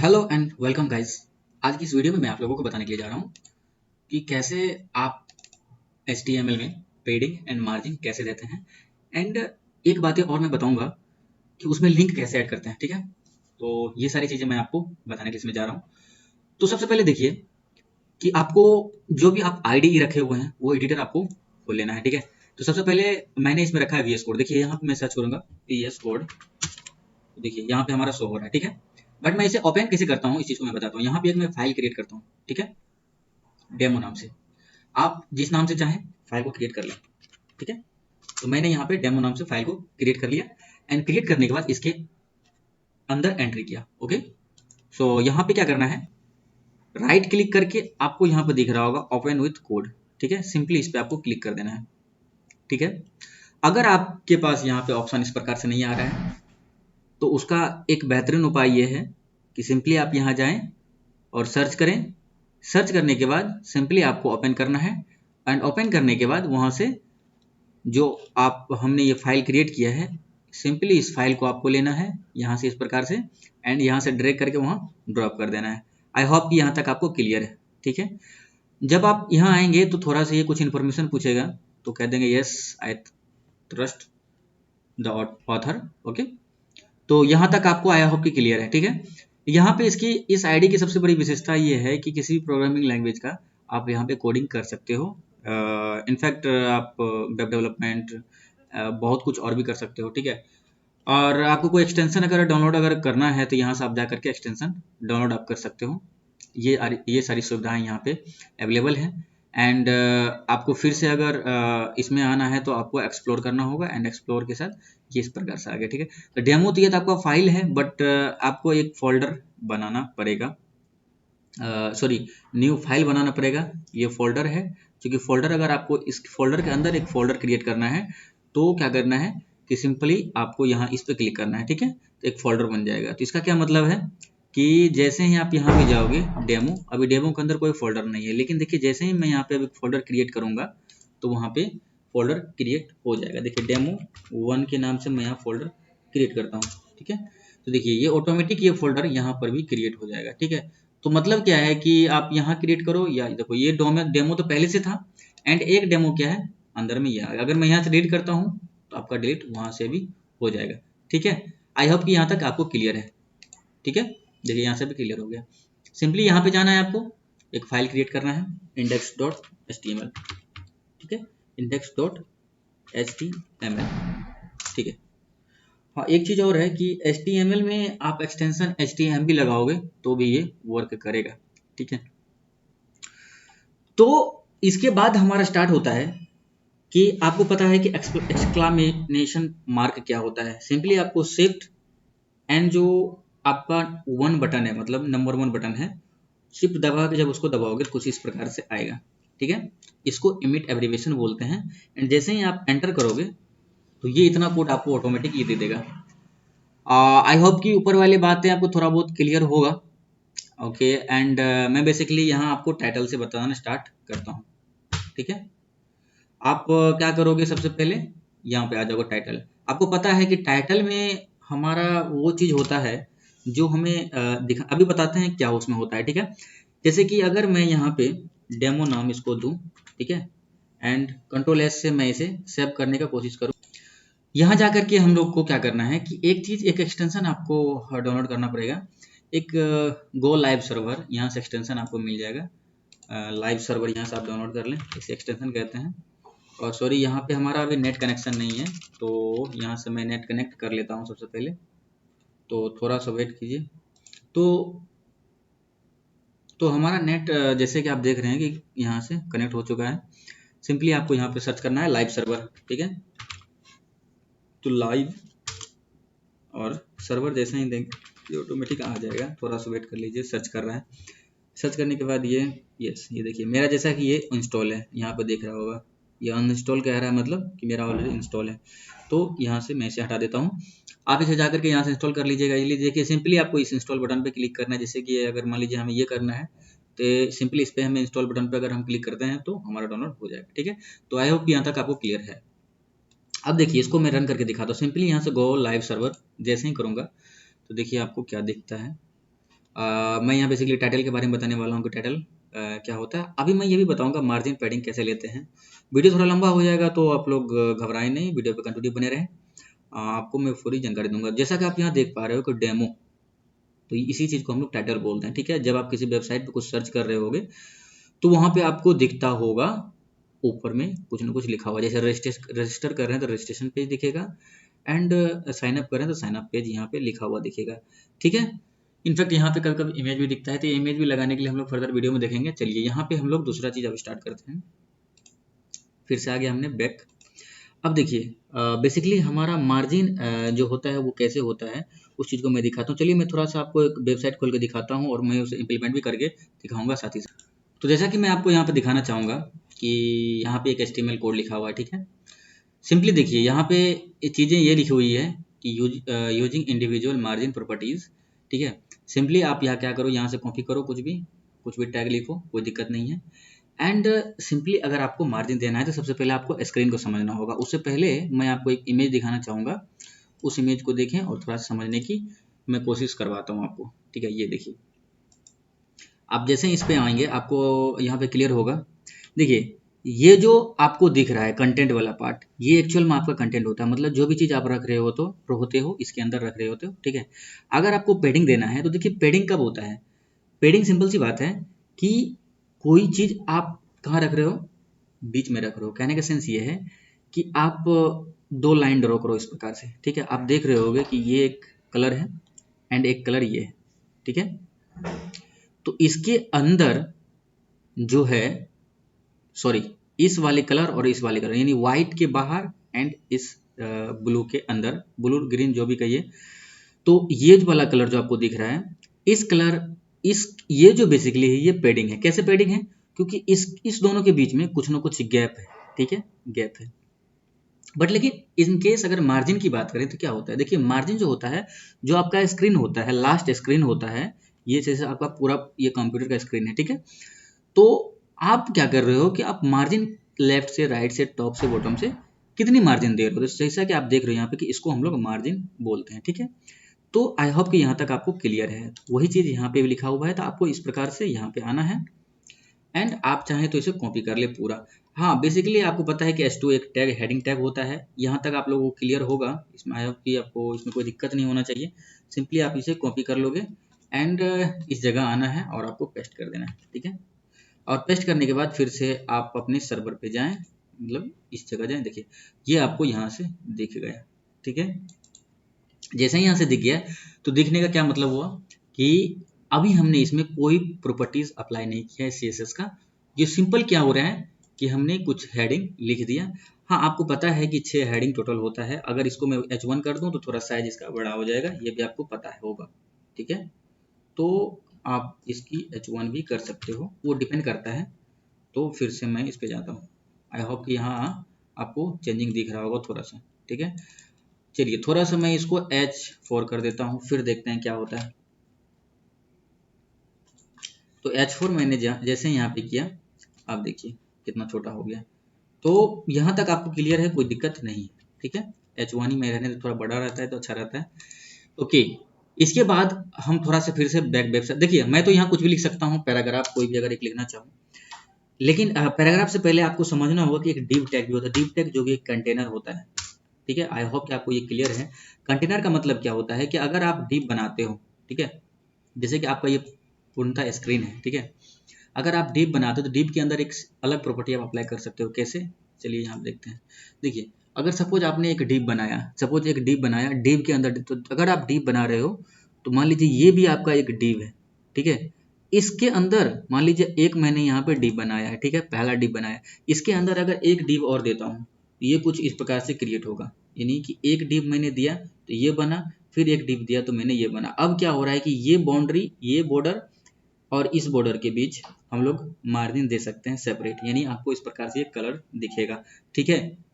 Hello and welcome guys. आज की इस वीडियो में मैं आप लोगों को बताने के लिए जा रहा हूँ कि कैसे आप HTML में पेडिंग एंड मार्जिन कैसे देते हैं। एंड एक बात और मैं बताऊंगा कि उसमें लिंक कैसे ऐड करते हैं। ठीक है, तो ये सारी चीज़ें मैं आपको बताने के लिए इसमें जा रहा हूँ। तो सबसे पहले देखिए कि आपको जो भी आप IDE रखे हुए हैं वो एडिटर आपको खोल लेना है। ठीक है, तो सबसे पहले मैंने इसमें रखा है VS कोड। देखिए यहाँ पे मैं सर्च करूंगा VS कोड, देखिए यहाँ पे हमारा शो हो रहा है। ठीक है, बट मैं इसे ओपन कैसे करता हूँ इस चीज़ को मैं बताता हूँ। यहाँ पे एक मैं फाइल क्रिएट करता हूँ। ठीक है, डेमो नाम से, आप जिस नाम से चाहें फाइल को क्रिएट कर लें। ठीक है, तो मैंने यहाँ पे डेमो नाम से फाइल को क्रिएट कर लिया। एंड क्रिएट करने के बाद इसके अंदर एंट्री किया। ओके, सो यहाँ पे क्या करना है, राइट क्लिक करके आपको यहाँ पे दिख रहा होगा ओपन विथ कोड। ठीक है, सिंपली इस पे आपको क्लिक कर देना है। ठीक है, अगर आपके पास यहाँ पे ऑप्शन इस प्रकार से नहीं आ रहा है तो उसका एक बेहतरीन उपाय ये है कि सिंपली आप यहाँ जाएं और सर्च करें। सर्च करने के बाद सिंपली आपको ओपन करना है। एंड ओपन करने के बाद वहाँ से जो आप हमने ये फाइल क्रिएट किया है, सिंपली इस फाइल को आपको लेना है यहाँ से इस प्रकार से, एंड यहाँ से ड्रैग करके वहाँ ड्रॉप कर देना है। आई होप कि यहाँ तक आपको क्लियर है। ठीक है, जब आप यहाँ आएंगे तो थोड़ा सा ये कुछ इन्फॉर्मेशन पूछेगा, तो कह देंगे yes I trust the author. Okay, तो यहाँ तक आपको आई होप कि क्लियर है। ठीक है, यहाँ पे इसकी इस आईडी की सबसे बड़ी विशेषता ये है कि किसी भी प्रोग्रामिंग लैंग्वेज का आप यहाँ पे कोडिंग कर सकते हो। इनफैक्ट आप वेब डेवलपमेंट बहुत कुछ और भी कर सकते हो। ठीक है, और आपको कोई एक्सटेंशन अगर डाउनलोड अगर करना है तो यहाँ से आप जा करके एक्सटेंशन डाउनलोड आप कर सकते हो। ये सारी सुविधाएं यहाँ पे अवेलेबल हैं। एंड आपको फिर से अगर इसमें आना है तो आपको एक्सप्लोर करना होगा। एंड एक्सप्लोर के साथ ये इस प्रकार से आगे। ठीक है, तो डेमो तो ये तो आपका फाइल है, बट आपको एक फोल्डर बनाना पड़ेगा, सॉरी न्यू फाइल बनाना पड़ेगा। ये फोल्डर है, क्योंकि फोल्डर अगर आपको इस फोल्डर के अंदर एक फोल्डर क्रिएट करना है तो क्या करना है कि सिंपली आपको यहाँ इस पर क्लिक करना है। ठीक है, तो एक फोल्डर बन जाएगा। तो इसका क्या मतलब है कि जैसे ही आप यहाँ पे जाओगे डेमो, अभी डेमो के अंदर कोई फोल्डर नहीं है, लेकिन देखिए जैसे ही मैं यहाँ पे अभी फोल्डर क्रिएट करूँगा तो वहाँ पे फोल्डर क्रिएट हो जाएगा। देखिए डेमो 1 के नाम से मैं यहाँ फोल्डर क्रिएट करता हूँ। ठीक है, तो देखिए ये ऑटोमेटिक ये फोल्डर यहाँ पर भी क्रिएट हो जाएगा। ठीक है, तो मतलब क्या है कि आप यहाँ क्रिएट करो या देखो ये डेमो तो पहले से था। एंड एक डेमो क्या है अंदर में ये आ गया। अगर मैं यहाँ से डिलीट करता हूँ तो आपका डिलीट वहाँ से भी हो जाएगा। ठीक है, आई होप कि यहाँ तक आपको क्लियर है। ठीक है, देखिए यहाँ से भी क्लियर हो गया। सिंपली यहाँ पे जाना है, आपको एक फाइल क्रिएट करना है index.html। ठीक है, index.html। ठीक है, हाँ एक चीज़ और है कि HTML में आप एक्सटेंशन HTML भी लगाओगे तो भी ये वर्क करेगा। ठीक है, तो इसके बाद हमारा स्टार्ट होता है कि आपको पता है कि एक्सक्लामेशन मार्क क्या होता है। सिंपली आपको शिफ्ट एंड जो आपका 1 बटन है, मतलब नंबर 1 बटन है, शिफ्ट दबा के जब उसको दबाओगे तो कुछ इस प्रकार से आएगा। ठीक है, इसको इमिट एब्रीविएशन बोलते हैं। एंड जैसे ही आप एंटर करोगे तो ये इतना कोड आपको ऑटोमेटिक ये दे देगा। आई होप कि ऊपर वाली बातें आपको थोड़ा बहुत क्लियर होगा। ओके, एंड मैं बेसिकली यहाँ आपको टाइटल से बताना स्टार्ट करता हूँ। ठीक है, आप क्या करोगे, सबसे पहले यहाँ पे आ जाओगे टाइटल। आपको पता है कि टाइटल में हमारा वो चीज़ होता है जो हमें अभी बताते हैं क्या उसमें होता है। ठीक है, जैसे कि अगर मैं यहाँ पे डेमो नाम इसको दूँ, ठीक है, एंड Ctrl+S से मैं इसे सेव करने का कोशिश करूँ। यहाँ जा करके हम लोग को क्या करना है कि एक चीज़, एक एक्सटेंशन आपको डाउनलोड करना पड़ेगा। एक गो लाइव सर्वर, यहाँ से एक्सटेंशन आपको मिल जाएगा। लाइव सर्वर यहाँ से आप डाउनलोड कर लें, इसे एक्सटेंशन कहते हैं। और सॉरी यहाँ पे हमारा अभी नेट कनेक्शन नहीं है, तो यहाँ से मैं नेट कनेक्ट कर लेता हूँ सबसे पहले। तो थोड़ा सा वेट कीजिए। तो हमारा नेट जैसे कि आप देख रहे हैं कि यहाँ से कनेक्ट हो चुका है। सिंपली आपको यहाँ पे सर्च करना है लाइव सर्वर। ठीक है, तो लाइव और सर्वर जैसे ही देंगे ऑटोमेटिक आ जाएगा। थोड़ा सा वेट कर लीजिए, सर्च कर रहा है। सर्च करने के बाद ये ये देखिए मेरा जैसा कि ये इंस्टॉल है, यहाँ पे देख रहा होगा ये अनइंस्टॉल कह रहा है, मतलब कि मेरा ऑलरेडी इंस्टॉल है। तो यहाँ से मैं इसे हटा देता हूँ। आप इसे जाकर के यहाँ से इंस्टॉल कर लीजिएगा। ये देखिए सिंपली आपको इस इंस्टॉल बटन पे क्लिक करना है। जैसे कि अगर मान लीजिए हमें ये करना है तो सिंपली इस पर हमें इंस्टॉल बटन पे अगर हम क्लिक करते हैं तो हमारा डाउनलोड हो जाएगा। ठीक है, तो आई होप कि यहाँ तक आपको क्लियर है। अब देखिए इसको मैं रन करके दिखाता हूँ। सिंपली यहाँ से गो लाइव सर्वर जैसे ही करूँगा तो देखिए आपको क्या दिखता है। मैं यहाँ बेसिकली टाइटल के बारे में बताने वाला हूँ कि टाइटल क्या होता है। अभी मैं ये भी बताऊंगा मार्जिन पैडिंग कैसे लेते हैं। वीडियो थोड़ा लंबा हो जाएगा तो आप लोग घबराएं नहीं, वीडियो पे कंटिन्यू बने रहें। आपको मैं पूरी जानकारी दूंगा। जैसा कि आप यहाँ देख पा रहे हो कि डेमो, तो इसी चीज़ को हम लोग टाइटल बोलते हैं, ठीक है। जब आप किसी वेबसाइट पे कुछ सर्च कर रहे होगे तो वहाँ पे आपको दिखता होगा ऊपर में कुछ ना कुछ लिखा हुआ, जैसे रजिस्टर कर रहे हैं तो रजिस्ट्रेशन पेज दिखेगा, एंड साइन अप कर रहे हैं तो साइन अप पेज यहाँ पे लिखा हुआ दिखेगा, ठीक है। इनफैक्ट यहाँ पे कभी कभी इमेज भी दिखता है, तो इमेज भी लगाने के लिए हम लोग फर्दर वीडियो में देखेंगे। चलिए यहाँ पे हम लोग दूसरा चीज़ अब स्टार्ट करते हैं। फिर से आ गया हमने बैक। अब देखिए बेसिकली हमारा मार्जिन जो होता है वो कैसे होता है उस चीज़ को मैं दिखाता हूँ। चलिए मैं थोड़ा सा आपको एक वेबसाइट खोल के दिखाता हूँ और मैं उसे इम्प्लीमेंट भी करके दिखाऊंगा साथ ही साथ। तो जैसा कि मैं आपको यहाँ पे दिखाना चाहूँगा कि यहाँ पे एक HTML कोड लिखा हुआ है, ठीक है। सिंपली देखिए यहाँ पे ये चीज़ें ये लिखी हुई है कि यूजिंग इंडिविजुअल मार्जिन प्रॉपर्टीज़, ठीक है। सिंपली आप यहाँ क्या करो, यहाँ से कॉपी करो, कुछ भी टैग लिखो, कोई दिक्कत नहीं है। एंड सिंपली अगर आपको मार्जिन देना है तो सबसे पहले आपको स्क्रीन को समझना होगा। उससे पहले मैं आपको एक इमेज दिखाना चाहूँगा, उस इमेज को देखें और थोड़ा सा समझने की मैं कोशिश करवाता हूँ आपको, ठीक है। ये देखिए, आप जैसे इस पे आएंगे आपको यहाँ पे क्लियर होगा। देखिए ये जो आपको दिख रहा है कंटेंट वाला पार्ट, ये एक्चुअल में आपका कंटेंट होता है, मतलब जो भी चीज़ आप रख रहे हो तो होते हो इसके अंदर रख रहे होते हो, ठीक है। अगर आपको पेडिंग देना है तो देखिए पेडिंग कब होता है। पेडिंग सिंपल सी बात है कि कोई चीज़ आप कहाँ रख रहे हो, बीच में रख रहे हो। कहने का सेंस ये है कि आप दो लाइन ड्रॉ करो इस प्रकार से, ठीक है। आप देख रहे होगे कि ये एक कलर है एंड एक कलर ये है, ठीक है। तो इसके अंदर जो है, सॉरी, इस वाले कलर और इस वाले कलर, यानी व्हाइट के बाहर एंड इस ब्लू के अंदर, ब्लू ग्रीन जो भी कहिए, तो ये वाला कलर जो आपको दिख रहा है, इस कलर, इस ये जो बेसिकली है ये पेडिंग है। कैसे पेडिंग है, क्योंकि इस दोनों के बीच में कुछ ना कुछ गैप है, ठीक है, गैप है। बट लेकिन इन केस अगर मार्जिन की बात करें तो क्या होता है, देखिए मार्जिन जो होता है, जो आपका स्क्रीन होता है, लास्ट स्क्रीन होता है, ये जैसे आपका पूरा ये कंप्यूटर का स्क्रीन है, ठीक है। तो आप क्या कर रहे हो कि आप मार्जिन लेफ्ट से, राइट से, टॉप से, बॉटम से कितनी मार्जिन दे रहे हो, तो जैसा कि आप देख रहे हो यहाँ पे कि इसको हम लोग मार्जिन बोलते हैं, ठीक है। तो आई होप कि यहाँ तक आपको क्लियर है। वही चीज़ यहाँ पे भी लिखा हुआ है, तो आपको इस प्रकार से यहाँ पे आना है एंड आप चाहें तो इसे कॉपी कर ले पूरा। हाँ बेसिकली आपको पता है कि H2 एक टैग, हेडिंग टैग होता है। यहाँ तक आप लोगों को क्लियर होगा, इसमें आई होप कि आपको इसमें कोई दिक्कत नहीं होना चाहिए। सिंपली आप इसे कॉपी कर लोगे एंड इस जगह आना है और आपको पेस्ट कर देना है, ठीक है। और पेस्ट करने के बाद फिर से आप अपने सर्वर पे जाएं, मतलब इस जगह जाएं। देखिए ये आपको यहाँ से दिख गया, ठीक है। जैसे ही यहाँ से दिख गया तो दिखने का क्या मतलब हुआ कि अभी हमने इसमें कोई प्रॉपर्टीज अप्लाई नहीं किया है CSS का। ये सिंपल क्या हो रहा है कि हमने कुछ हेडिंग लिख दिया। हाँ आपको पता है कि 6 हेडिंग टोटल होता है। अगर इसको मैं H1 कर दूं तो थोड़ा साइज इसका बड़ा हो जाएगा, ये भी आपको पता है होगा, ठीक है। तो आप इसकी H1 भी कर सकते हो, वो डिपेंड करता है। तो फिर से मैं इस पे जाता हूँ। आई होप कि यहाँ आपको चेंजिंग दिख रहा होगा थोड़ा सा, ठीक है। चलिए थोड़ा सा मैं इसको H4 कर देता हूँ, फिर देखते हैं क्या होता है। तो H4 मैंने जैसे यहाँ पे किया, आप देखिए कितना छोटा हो गया। तो यहाँ तक आपको क्लियर है, कोई दिक्कत नहीं है, ठीक है। H1 ही में रहने से थोड़ा बड़ा रहता है तो अच्छा रहता है, ओके। इसके बाद हम थोड़ा सा फिर से वेबसाइट देखिए, मैं तो यहाँ कुछ भी लिख सकता हूँ, पैराग्राफ कोई भी अगर एक लिखना चाहूँ, लेकिन पैराग्राफ से पहले आपको समझना होगा कि एक डिव टैग भी होता है। डिव टैग जो कि एक कंटेनर होता है, ठीक है। आई होप कि आपको ये क्लियर है। कंटेनर का मतलब क्या होता है कि अगर आप डिव बनाते हो, ठीक है, जैसे कि आपका ये पूर्णतः स्क्रीन है, ठीक है। अगर आप डिव बनाते हो तो डिव के अंदर एक अलग प्रॉपर्टी आप अप्लाई कर सकते हो। कैसे, चलिए यहाँ देखते हैं। देखिए अगर सपोज आपने एक डिव बनाया, डिव के अंदर, तो अगर आप डिव बना रहे हो तो मान लीजिए ये भी आपका एक डिव है, ठीक है। इसके अंदर मान लीजिए एक मैंने यहाँ पे डिव बनाया है, ठीक है, पहला डिव बनाया। इसके अंदर अगर एक डिव और देता हूँ तो ये कुछ इस प्रकार से क्रिएट होगा, यानी कि एक डिव मैंने दिया तो ये बना, फिर एक डिव दिया तो मैंने ये बना। अब क्या हो रहा है कि ये बाउंड्री, ये बॉर्डर और इस बॉर्डर के बीच हम लोग मार्जिन दे सकते हैं सेपरेट, यानी आपको इस प्रकार से ये कलर दिखेगा, ठीक है।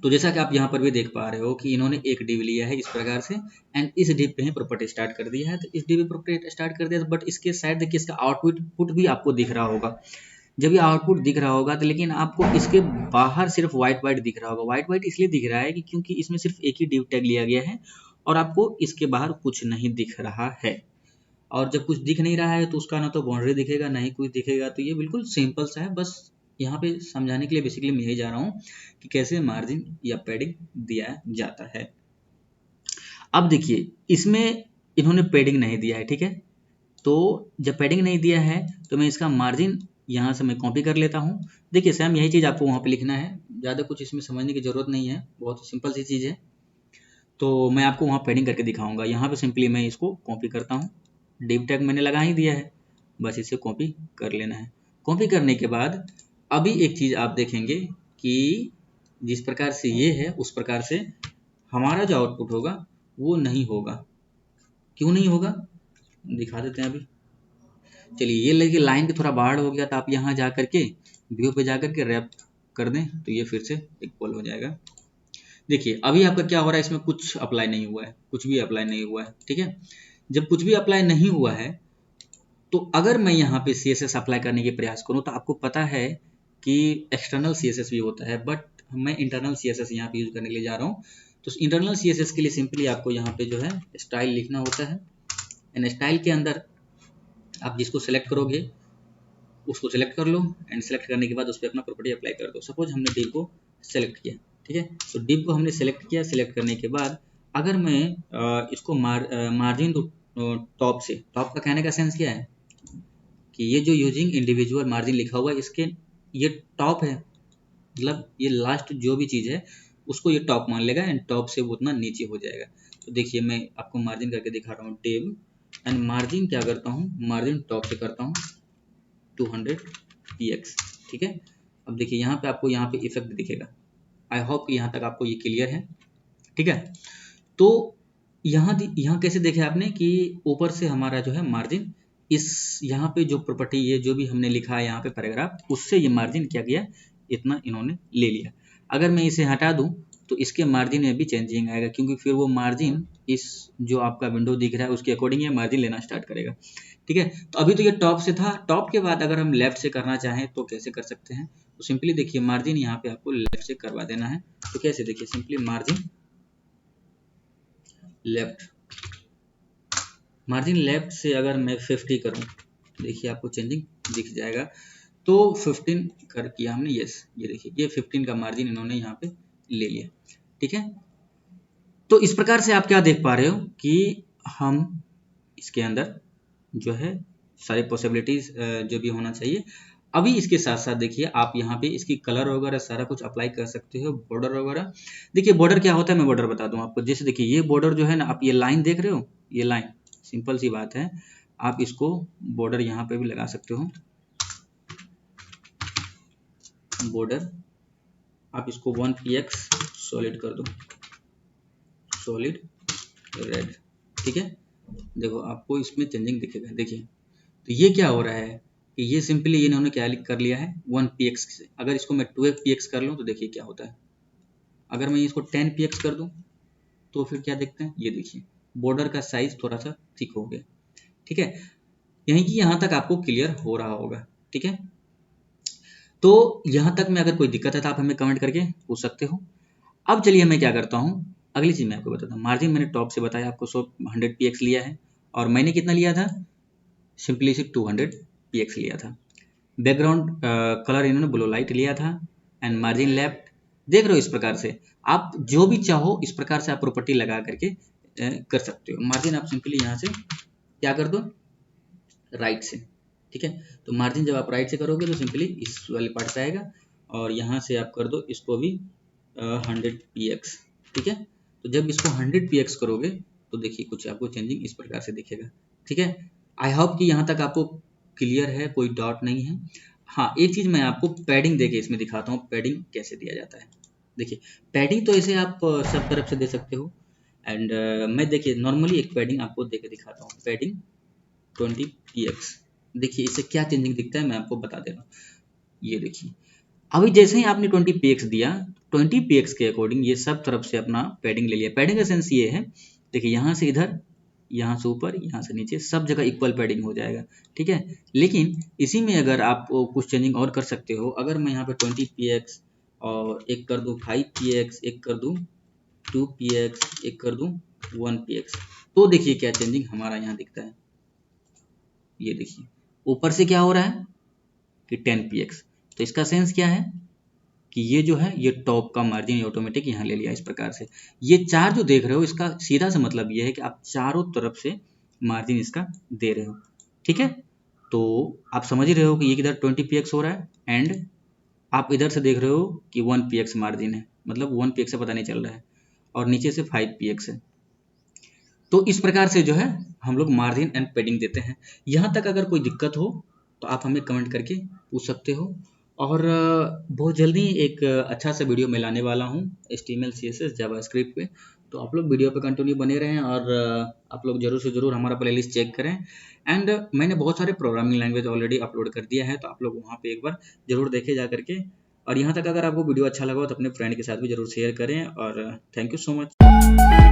तो जैसा कि आप यहाँ पर भी देख पा रहे हो कि इन्होंने एक डिव लिया है इस प्रकार से एंड इस डिव पे ही प्रॉपर्टी स्टार्ट कर दिया है। तो इस डिव पे प्रॉपर्टी स्टार्ट कर दिया, बट इसके साइड देखिए इसका आउटपुट भी आपको दिख रहा होगा। जब ये आउटपुट दिख रहा होगा तो लेकिन आपको इसके बाहर सिर्फ व्हाइट इसलिए दिख रहा है कि क्योंकि इसमें सिर्फ एक ही डिव टैग लिया गया है और आपको इसके बाहर कुछ नहीं दिख रहा है। और जब कुछ दिख नहीं रहा है तो उसका ना तो बाउंड्री दिखेगा ना ही कुछ दिखेगा। तो ये बिल्कुल सिंपल सा है, बस यहाँ पे समझाने के लिए बेसिकली मैं यही जा रहा हूँ कि कैसे मार्जिन या पैडिंग दिया जाता है। अब देखिए इसमें इन्होंने पैडिंग नहीं दिया है, ठीक है। तो जब पैडिंग नहीं दिया है तो मैं इसका मार्जिन यहाँ से मैं कॉपी कर लेता हूँ। देखिए सेम यही चीज़ आपको वहाँ पे लिखना है, ज़्यादा कुछ इसमें समझने की ज़रूरत नहीं है, बहुत सिंपल सी चीज़ है। तो मैं आपको वहाँ पैडिंग करके दिखाऊंगा। यहाँ पे सिंपली मैं इसको कॉपी करता हूँ, डिव टैग मैंने लगा ही दिया है, बस इसे कॉपी कर लेना है। कॉपी करने के बाद अभी एक चीज़ आप देखेंगे कि जिस प्रकार से ये है उस प्रकार से हमारा जो आउटपुट होगा वो नहीं होगा। क्यों नहीं होगा दिखा देते हैं अभी। चलिए ये लेकिन लाइन के थोड़ा बाहर हो गया, तो आप यहाँ जा करके व्यू पे जा करके रैप कर दें तो ये फिर से इक्वल हो जाएगा। देखिए अभी आपका क्या हो रहा है, इसमें कुछ अप्लाई नहीं हुआ है, कुछ भी अप्लाई नहीं हुआ है, ठीक है। जब कुछ भी अप्लाई नहीं हुआ है तो अगर मैं यहाँ पे CSS अप्लाई करने के प्रयास करूँ तो आपको पता है कि एक्सटर्नल CSS भी होता है, बट मैं इंटरनल CSS यहाँ पे यूज करने के लिए जा रहा हूँ। तो इंटरनल CSS के लिए सिंपली आपको यहाँ पे जो है स्टाइल लिखना होता है, एंड स्टाइल के अंदर आप जिसको सेलेक्ट करोगे उसको सेलेक्ट कर लो, एंड सेलेक्ट करने के बाद उस पर अपना प्रॉपर्टी अप्लाई कर दो। सपोज हमने डिव को सेलेक्ट किया, ठीक है। तो डिव को हमने सेलेक्ट किया, सेलेक्ट करने के बाद अगर मैं इसको मार्जिन दो टॉप से, टॉप का कहने का सेंस क्या है कि ये जो यूजिंग इंडिविजुअल मार्जिन लिखा हुआ है इसके ये टॉप है, मतलब ये लास्ट जो भी चीज़ है उसको ये टॉप मान लेगा, एंड टॉप से वो उतना नीचे हो जाएगा। तो देखिए मैं आपको मार्जिन करके दिखा रहा हूँ, डिव एंड मार्जिन क्या करता हूँ, मार्जिन टॉप से करता हूँ 200 px, ठीक है। अब देखिए यहाँ पे आपको यहाँ पे इफेक्ट दिखेगा। आई होप कि यहाँ तक आपको ये क्लियर है, ठीक है। तो यहाँ कैसे देखे आपने कि ऊपर से हमारा जो है मार्जिन इस यहाँ पे जो प्रॉपर्टी ये जो भी हमने लिखा है यहाँ पे पैराग्राफ उससे ये मार्जिन क्या किया, इतना इन्होंने ले लिया। अगर मैं इसे हटा दूं तो इसके मार्जिन में भी चेंजिंग आएगा, क्योंकि फिर वो मार्जिन इस जो आपका विंडो दिख रहा है उसके अकॉर्डिंग ये मार्जिन लेना स्टार्ट करेगा, ठीक है। तो अभी तो ये टॉप से था, टॉप के बाद अगर हम लेफ्ट से करना चाहें तो कैसे कर सकते हैं, तो सिंपली देखिए मार्जिन यहाँ पे आपको लेफ्ट से करवा देना है। तो कैसे देखिए, simply margin left, margin left से अगर मैं 50 करूं देखिए आपको चेंजिंग दिख जाएगा। तो 15 कर किया हमने, यस ये देखिए ये 15 का मार्जिन इन्होंने यहाँ पे ले लिया, ठीक है। तो इस प्रकार से आप क्या देख पा रहे हो कि हम इसके अंदर जो है सारी पॉसिबिलिटीज जो भी होना चाहिए। अभी इसके साथ साथ देखिए आप यहाँ पे इसकी कलर वगैरह सारा कुछ अप्लाई कर सकते हो, बॉर्डर वगैरह। देखिए बॉर्डर क्या होता है, मैं बॉर्डर बता दूं आपको। जैसे देखिए ये बॉर्डर जो है ना, आप ये लाइन देख रहे हो, ये लाइन सिंपल सी बात है, आप इसको बॉर्डर यहाँ पे भी लगा सकते हो। बॉर्डर आप इसको 1px सॉलिड कर दो, सॉलिड रेड, ठीक है। देखो आपको इसमें चेंजिंग दिखेगा। देखिए तो ये क्या हो रहा है कि ये सिंपली इन्होंने क्या कर लिया है 1px से। अगर इसको मैं 2px कर लूँ तो देखिए क्या होता है। अगर मैं इसको 10px कर दूं तो फिर क्या देखते हैं, ये देखिए बॉर्डर का साइज थोड़ा सा थिक हो गया, ठीक है। यहीं की यहाँ तक आपको क्लियर हो रहा होगा, ठीक है। तो यहाँ तक में अगर कोई दिक्कत है तो आप हमें कमेंट करके पूछ सकते हो। अब चलिए मैं क्या करता हूँ, अगली चीज़ मैं आपको बताता हूँ। मार्जिन मैंने टॉप से बताया आपको 100px लिया है, और मैंने कितना लिया था, सिंपली से 200px लिया था। बैकग्राउंड कलर इन्होंने ब्लू लाइट लिया था, एंड मार्जिन लेफ्ट। देख रहे हो इस प्रकार से आप जो भी चाहो इस प्रकार से आप प्रॉपर्टी लगा करके कर सकते हो। मार्जिन आप सिंपली यहाँ से क्या कर दो, राइट से, ठीक है। तो मार्जिन जब आप राइट से करोगे तो सिंपली इस वाले पार्ट से आएगा, और यहाँ से आप कर दो इसको भी 100px, ठीक है। तो जब इसको 100px करोगे तो देखिए कुछ आपको चेंजिंग इस प्रकार से दिखेगा, ठीक है। आई होप कि यहाँ तक आपको क्लियर है, कोई डाउट नहीं है। हाँ एक चीज़ मैं आपको पैडिंग देके इसमें दिखाता हूँ, पैडिंग कैसे दिया जाता है। देखिए पैडिंग तो ऐसे आप सब तरफ से दे सकते हो, एंड मैं देखिए नॉर्मली एक पैडिंग आपको दे के दिखाता हूँ। पैडिंग 20px, देखिए इससे क्या चेंजिंग दिखता है मैं आपको बता दे रहा हूँ। ये देखिए अभी जैसे ही आपने 20px दिया, 20px के अकॉर्डिंग ये सब तरफ से अपना पैडिंग ले लिया। पैडिंग का सेंस ये है, देखिए यहाँ से इधर, यहाँ से ऊपर, यहाँ से नीचे, सब जगह इक्वल पैडिंग हो जाएगा, ठीक है। लेकिन इसी में अगर आप कुछ चेंजिंग और कर सकते हो। अगर मैं यहाँ पे 20px और एक कर दूँ 5px, एक कर दूँ 2px, एक कर दूँ 1px, तो देखिए क्या चेंजिंग हमारा यहाँ दिखता है। ये देखिए ऊपर से क्या हो रहा है कि 10px। तो इसका सेंस क्या है कि ये जो है ये टॉप का मार्जिन ऑटोमेटिक यहाँ ले लिया इस प्रकार से। ये चार जो देख रहे हो इसका सीधा सा मतलब ये है कि आप चारों तरफ से मार्जिन इसका दे रहे हो, ठीक है। तो आप समझ ही रहे हो कि ये किधर 20px हो रहा है एंड आप इधर से देख रहे हो कि 1px मार्जिन है, मतलब 1px से पता नहीं चल रहा है, और नीचे से 5px है। तो इस प्रकार से जो है हम लोग मार्जिन एंड पेडिंग देते हैं। यहाँ तक अगर कोई दिक्कत हो तो आप हमें कमेंट करके पूछ सकते हो। और बहुत जल्दी एक अच्छा सा वीडियो मैं लाने वाला हूँ HTML CSS जावास्क्रिप्ट पे। तो आप लोग वीडियो पे कंटिन्यू बने रहें और आप लोग जरूर से ज़रूर हमारा प्लेलिस्ट चेक करें। एंड मैंने बहुत सारे प्रोग्रामिंग लैंग्वेज ऑलरेडी अपलोड कर दिया है, तो आप लोग वहाँ पे एक बार ज़रूर देखे जा करके। और यहाँ तक अगर आपको वीडियो अच्छा लगा हो तो अपने फ्रेंड के साथ भी ज़रूर शेयर करें। और थैंक यू सो मच।